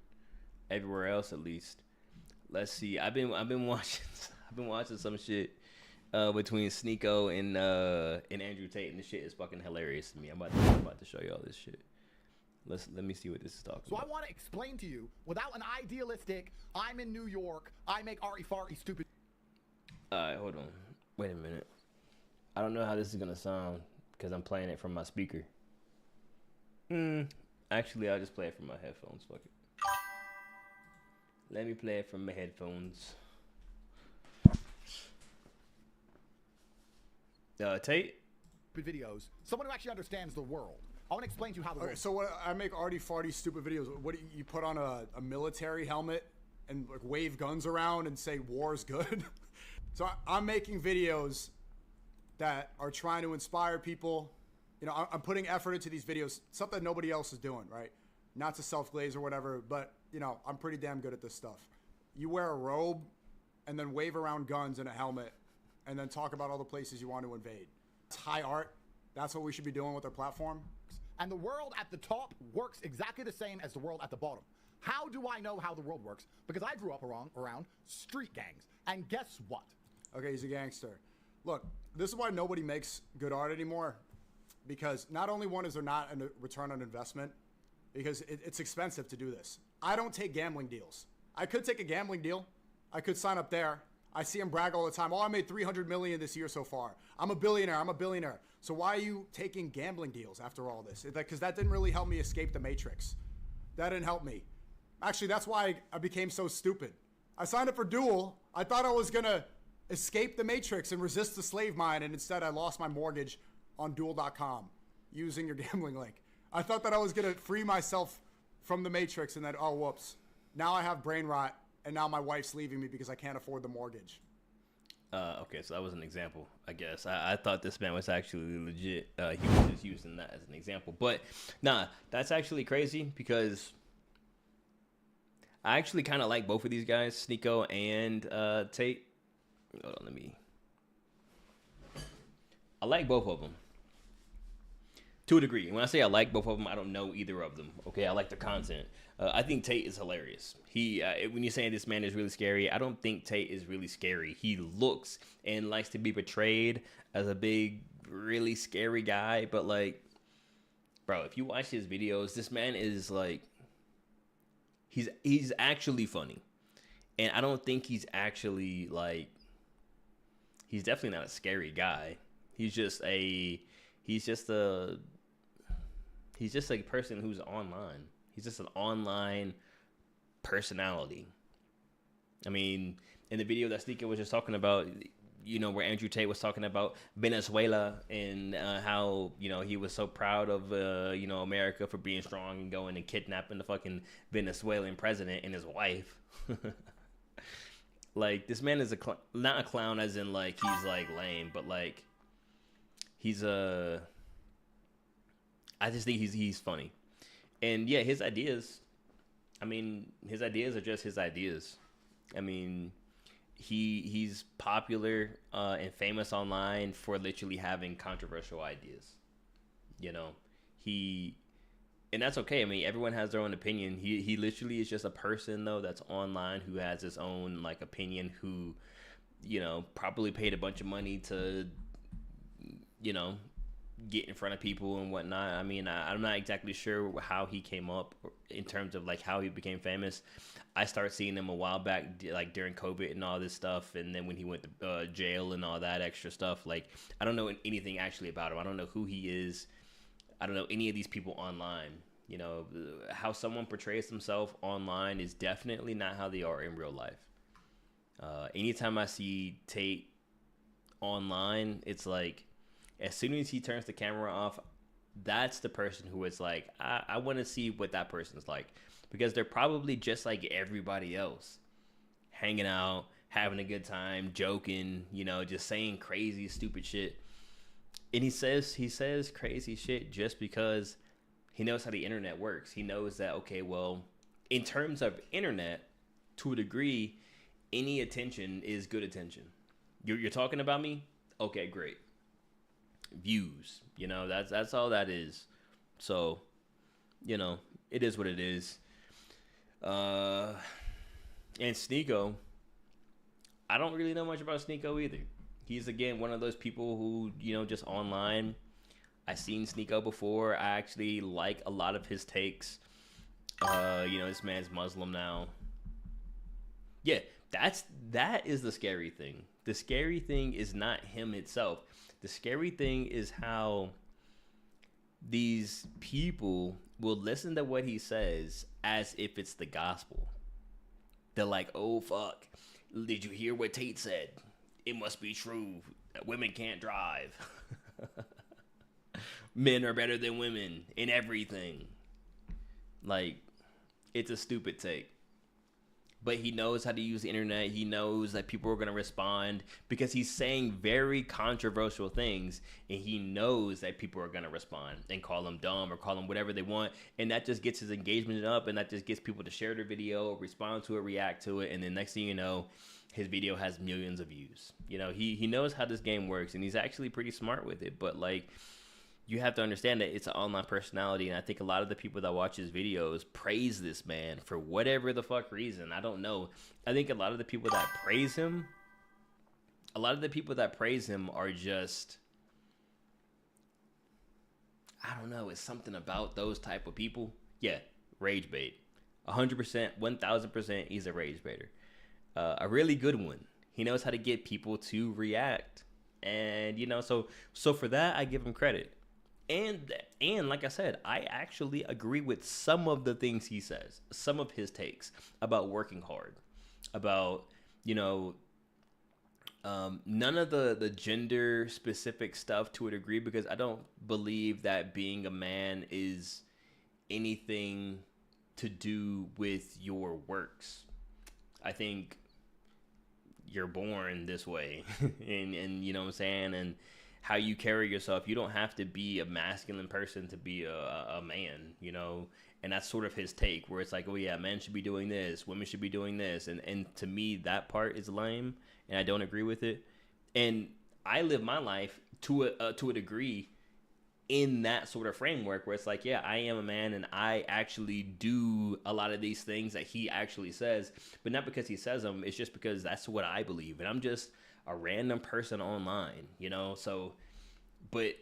everywhere else, at least. Let's see. I've been watching some shit between Sneeko and Andrew Tate, and the shit is fucking hilarious to me. I'm about to show you all this shit. Let me see what this is talking about. So I want to explain to you, without an idealistic, I'm in New York, I make Ari Fari stupid. Alright, hold on. Wait a minute. I don't know how this is gonna sound because I'm playing it from my speaker. Actually, I'll just play it from my headphones. Fuck it. Let me play it from my headphones. Tate? Videos. Someone who actually understands the world. I want to explain to you how the world. Okay, so what I make arty farty stupid videos. What do you put on a military helmet and like wave guns around and say war's good? So I'm making videos that are trying to inspire people. You know, I'm putting effort into these videos, something nobody else is doing, right? Not to self-glaze or whatever, but, you know, I'm pretty damn good at this stuff. You wear a robe and then wave around guns in a helmet and then talk about all the places you want to invade. It's high art. That's what we should be doing with our platform. And the world at the top works exactly the same as the world at the bottom. How do I know how the world works? Because I grew up around street gangs. And guess what? Okay, he's a gangster. Look, this is why nobody makes good art anymore. Because not only one is there not a return on investment, because it's expensive to do this. I don't take gambling deals. I could take a gambling deal. I could sign up there. I see him brag all the time. Oh, I made $300 million this year so far. I'm a billionaire. So why are you taking gambling deals after all this? Because that didn't really help me escape the matrix. That didn't help me. Actually, that's why I became so stupid. I signed up for Duel. I thought I was going to escape the matrix and resist the slave mine, and instead I lost my mortgage on Duel.com using your gambling link. I thought that I was going to free myself from the matrix, and then, oh, whoops. Now I have brain rot, and now my wife's leaving me because I can't afford the mortgage. Okay, so that was an example, I guess. I thought this man was actually legit. He was just using that as an example. But, nah, that's actually crazy because I actually kind of like both of these guys, Sneeko and Tate. Hold on, I like both of them. To a degree. When I say I like both of them, I don't know either of them. Okay, I like their content. I think Tate is hilarious. When you're saying this man is really scary, I don't think Tate is really scary. He looks and likes to be portrayed as a big, really scary guy. But like, bro, if you watch his videos, this man is like, he's actually funny. And I don't think he's actually like, he's definitely not a scary guy. He's just a person who's online. He's just an online personality. I mean, in the video that Sneeko was just talking about, you know, where Andrew Tate was talking about Venezuela and how, you know, he was so proud of, you know, America for being strong and going and kidnapping the fucking Venezuelan president and his wife. Like, this man is not a clown as in, like, he's, like, lame, but, like, he's I just think he's funny. And, yeah, his ideas are just his ideas. I mean, he's popular and famous online for literally having controversial ideas. You know, and that's okay. I mean, everyone has their own opinion. He literally is just a person, though, that's online who has his own, like, opinion, who, you know, probably paid a bunch of money to, you know, get in front of people and whatnot. I mean, I'm not exactly sure how he came up in terms of, like, how he became famous. I started seeing him a while back, like, during COVID and all this stuff, and then when he went to jail and all that extra stuff. Like, I don't know anything actually about him. I don't know who he is. I don't know any of these people online. You know, how someone portrays themselves online is definitely not how they are in real life. Anytime I see Tate online, it's like, as soon as he turns the camera off, that's the person who is like, I want to see what that person's like. Because they're probably just like everybody else. Hanging out, having a good time, joking, you know, just saying crazy, stupid shit. And he says crazy shit just because he knows how the internet works. He knows that, okay, well, in terms of internet, to a degree, any attention is good attention. You're talking about me? Okay, great. Views, you know, that's all that is. So, you know, it is what it is. And Sneeko, I don't really know much about Sneeko either. He's again one of those people who, you know, just online. I've seen Sneeko before. I actually like a lot of his takes. You know, this man's Muslim now. Yeah, that is the scary thing. The scary thing is not him itself. The scary thing is how these people will listen to what he says as if it's the gospel. They're like, oh, fuck. Did you hear what Tate said? It must be true. Women can't drive. Men are better than women in everything. Like, it's a stupid take. But he knows how to use the internet. He knows that people are going to respond because he's saying very controversial things. And he knows that people are going to respond and call him dumb or call him whatever they want. And that just gets his engagement up. And that just gets people to share their video, respond to it, react to it. And then next thing you know, his video has millions of views. You know, he knows how this game works. And he's actually pretty smart with it. But like, you have to understand that it's an online personality, and I think a lot of the people that watch his videos praise this man for whatever the fuck reason. I don't know. I think a lot of the people that praise him, are just, I don't know, it's something about those type of people. Yeah, rage bait. 100%, 1000%, he's a rage baiter. A really good one. He knows how to get people to react. And, you know, so for that, I give him credit. And like I said, I actually agree with some of the things he says, some of his takes about working hard, about, you know, none of the gender specific stuff to a degree, because I don't believe that being a man is anything to do with your works. I think you're born this way and you know what I'm saying? And how you carry yourself. You don't have to be a masculine person to be a man, you know? And that's sort of his take, where it's like, oh yeah, men should be doing this, women should be doing this. And to me, that part is lame, and I don't agree with it. And I live my life to a degree in that sort of framework, where it's like, yeah, I am a man, and I actually do a lot of these things that he actually says, but not because he says them. It's just because that's what I believe. And I'm just a random person online, you know? So, but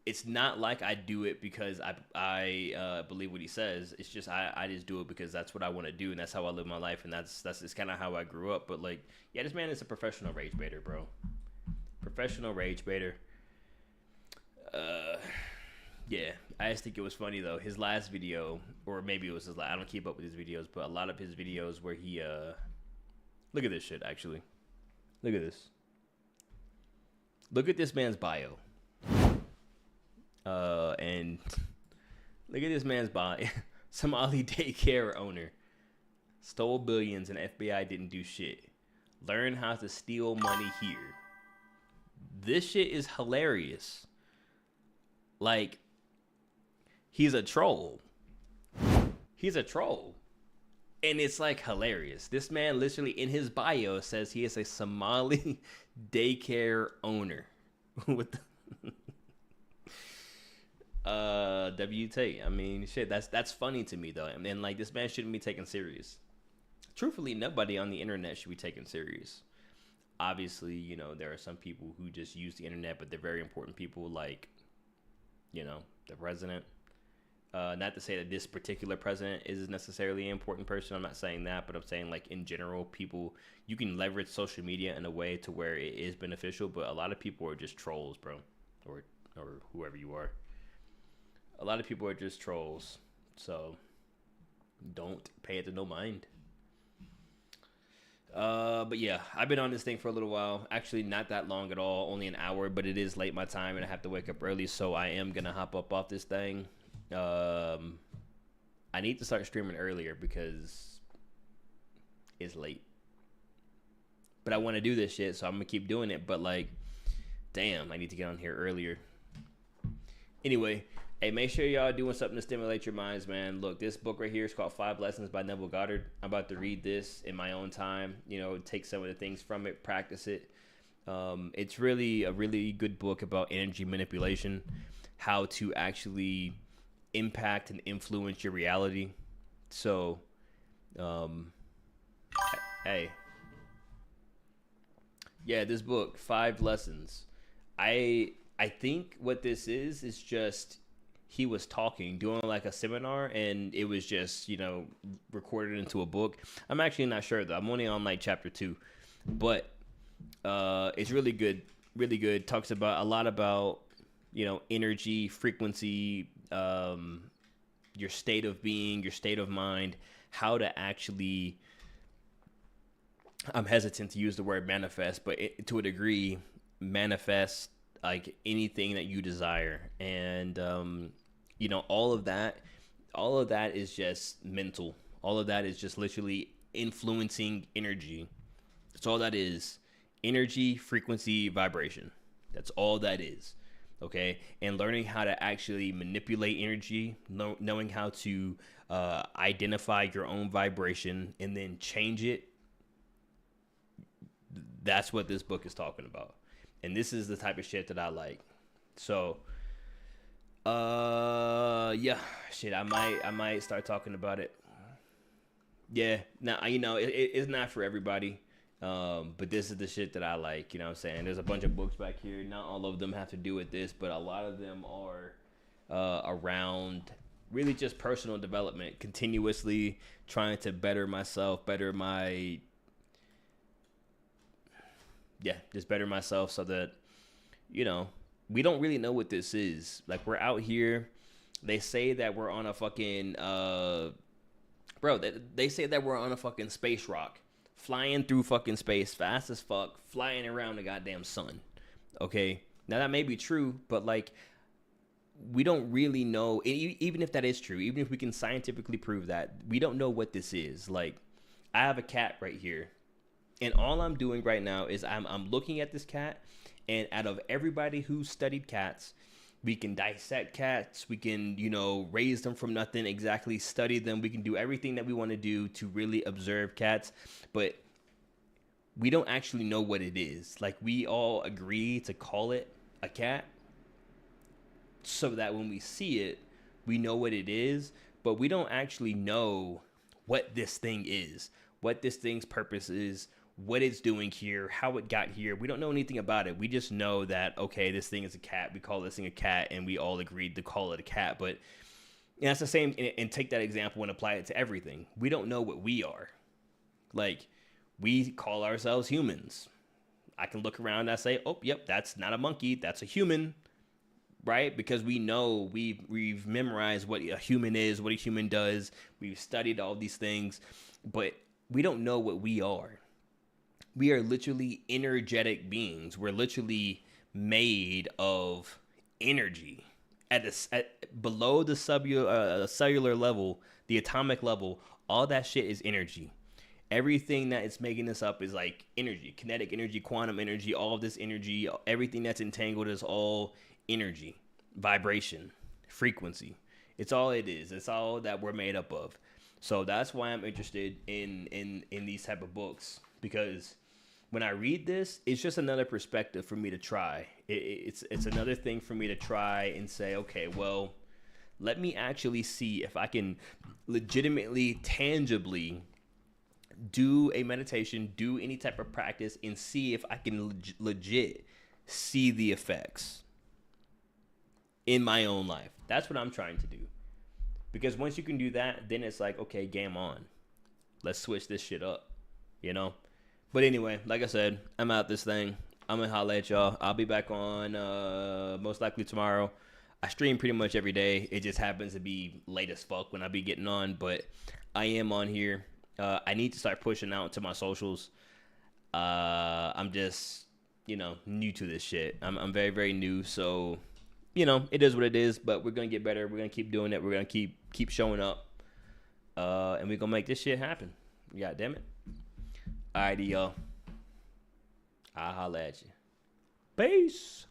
it's not like I do it because I believe what he says. It's just, I just do it because that's what I want to do. And that's how I live my life. And that's just kind of how I grew up. But like, yeah, this man is a professional rage baiter, bro. Professional rage baiter. Yeah, I just think it was funny though. His last video, or maybe it was his last, I don't keep up with his videos, but a lot of his videos where he, look at this shit, actually. Look at this. Look at this man's bio. And look at this man's bio. Somali daycare owner. Stole billions and FBI didn't do shit. Learn how to steal money here. This shit is hilarious. Like, he's a troll. He's a troll. And it's like hilarious. This man literally in his bio says he is a Somali daycare owner. With WT. I mean, shit, that's funny to me though. And like, this man shouldn't be taken serious. Truthfully, nobody on the internet should be taken serious. Obviously, you know, there are some people who just use the internet, but they're very important people, like, you know, the president. Not to say that this particular president is necessarily an important person. I'm not saying that, but I'm saying, like, in general, people, you can leverage social media in a way to where it is beneficial, but a lot of people are just trolls, bro, or whoever you are. A lot of people are just trolls, so don't pay it to no mind. But yeah, I've been on this thing for a little while. Actually, not that long at all, only an hour, but it is late my time, and I have to wake up early, so I am gonna hop up off this thing. I need to start streaming earlier because it's late. But I want to do this shit, so I'm gonna keep doing it. But like, damn, I need to get on here earlier. Anyway, hey, make sure y'all doing something to stimulate your minds, man. Look, this book right here is called 5 Lessons by Neville Goddard. I'm about to read this in my own time. You know, take some of the things from it, practice it. It's really a really good book about energy manipulation, how to actually impact and influence your reality. So, Hey. Yeah, this book, 5 Lessons. I think what this is just he was talking, doing like a seminar, and it was just, recorded into a book. I'm actually not sure though. I'm only on like chapter 2. But it's really good. Really good. Talks about a lot about, energy, frequency, your state of being, your state of mind, how to actually, I'm hesitant to use the word manifest, but to a degree, manifest like anything that you desire. And, all of that is just mental. All of that is just literally influencing energy. That's all that is. Energy, frequency, vibration. That's all that is. Okay. And learning how to actually manipulate energy, knowing how to identify your own vibration and then change it. That's what this book is talking about. And this is the type of shit that I like. So, yeah, shit, I might start talking about it. Yeah. Now, it's not for everybody. But this is the shit that I like, what I'm saying? There's a bunch of books back here. Not all of them have to do with this, but a lot of them are around really just personal development, continuously trying to better myself, better myself so that, we don't really know what this is. Like, we're out here. They say that we're on a fucking, they say that we're on a fucking space rock. Flying through fucking space fast as fuck, flying around the goddamn sun. Okay? Now that may be true, but like, we don't really know, even if that is true, even if we can scientifically prove that, we don't know what this is. Like, I have a cat right here, and all I'm doing right now is I'm looking at this cat, and out of everybody who's studied cats, we can dissect cats. We can, raise them from nothing, exactly study them. We can do everything that we want to do to really observe cats. But we don't actually know what it is. Like, we all agree to call it a cat so that when we see it, we know what it is. But we don't actually know what this thing is, what this thing's purpose is, what it's doing here, how it got here. We don't know anything about it. We just know that, okay, this thing is a cat. We call this thing a cat, and we all agreed to call it a cat. But that's the same, and take that example and apply it to everything. We don't know what we are. Like, we call ourselves humans. I can look around and I say, oh, yep, that's not a monkey. That's a human, right? Because we know we've memorized what a human is, what a human does. We've studied all these things, but we don't know what we are. We are literally energetic beings. We're literally made of energy. Below the cellular level, the atomic level, all that shit is energy. Everything that is making this up is like energy, kinetic energy, quantum energy, all of this energy, everything that's entangled is all energy, vibration, frequency. It's all it is. It's all that we're made up of. So that's why I'm interested in these type of books, because when I read this, it's just another perspective for me to try. It's another thing for me to try and say, okay, well, let me actually see if I can legitimately, tangibly do a meditation, do any type of practice, and see if I can legit see the effects in my own life. That's what I'm trying to do. Because once you can do that, then it's like, okay, game on. Let's switch this shit up, But anyway, like I said, I'm out this thing. I'm going to holla at y'all. I'll be back on most likely tomorrow. I stream pretty much every day. It just happens to be late as fuck when I be getting on. But I am on here. I need to start pushing out to my socials. I'm just, new to this shit. I'm very, very new. So, it is what it is. But we're going to get better. We're going to keep doing it. We're going to keep showing up. And we're going to make this shit happen. God damn it. Alrighty, y'all. I'll holla at you. Peace.